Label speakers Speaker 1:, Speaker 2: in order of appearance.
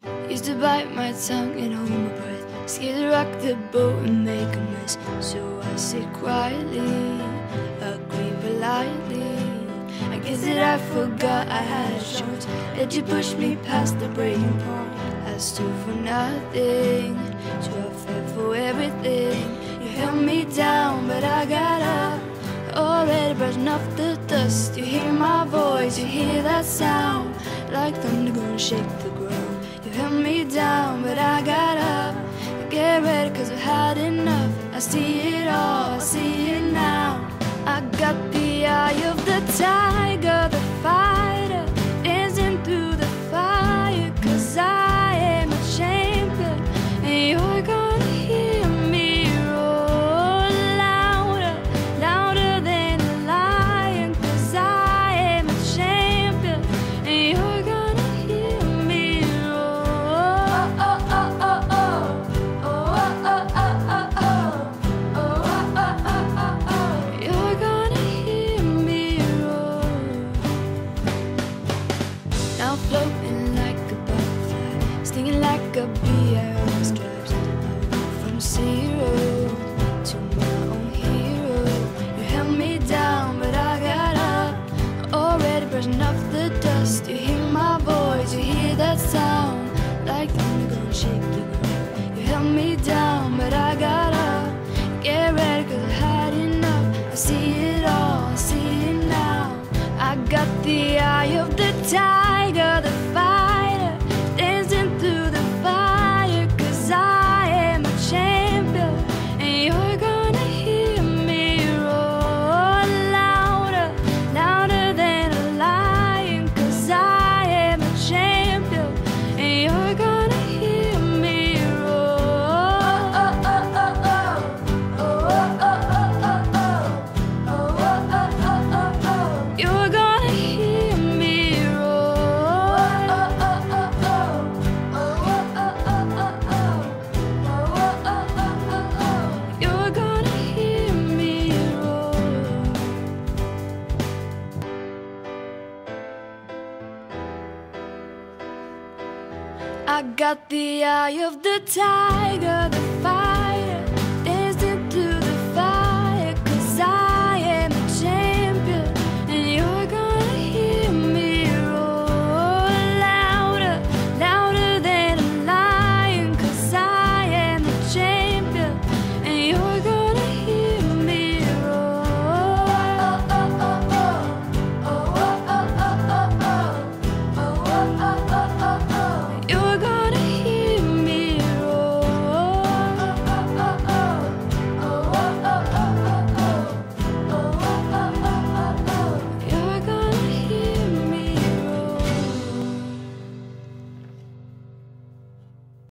Speaker 1: Used to bite my tongue and hold my breath, scared to rock the boat and make a mess. So I sit quietly, agree politely. I guess that I forgot I had a choice, that you pushed me past the breaking point. I stood for nothing, so I fell for everything. You held me down, but I got up, already brushing off the dust. You hear my voice, you hear that sound, like thunder gonna shake the ground. You held me down, but I got up. Get ready, cause I've had enough. I see it all, I see it now. I got the eye of the tiger, the fighter, dancing through the fire. Cause I am a champion, and you're gonna hear me roar louder, louder than a lion. Cause I am a champion, and you're gonna hear me roar. Oh, oh, oh, oh, oh. Oh, oh, oh, oh, oh, oh. Oh, oh, oh, oh, oh, oh. You're gonna hear me roar. Now floating like a butterfly, stinging like a bee, I own stripes. I went from zero to my own hero. You held me down, but I got up, already brushing off the dust. You hear my voice, you hear that sound, like thunder gonna shake the ground. You held me down, but I got up. Get ready, cause I had enough. I see it all, I see it now. I got the eye of the tiger, the fighter, dancing through the fire. Cause I am a champion, and you're gonna hear me roar louder, louder than a lion. Cause I am a champion, and you're gonna hear me roar. Oh, oh, oh, oh, oh. Oh, oh, oh, oh, oh. Oh, oh, oh, oh, oh, oh. You're gonna hear me roar. Oh, oh, oh, oh. Oh, oh, oh, oh, oh. Oh, oh, oh, oh, oh. You're gonna hear me roar. I got the eye of the tiger, the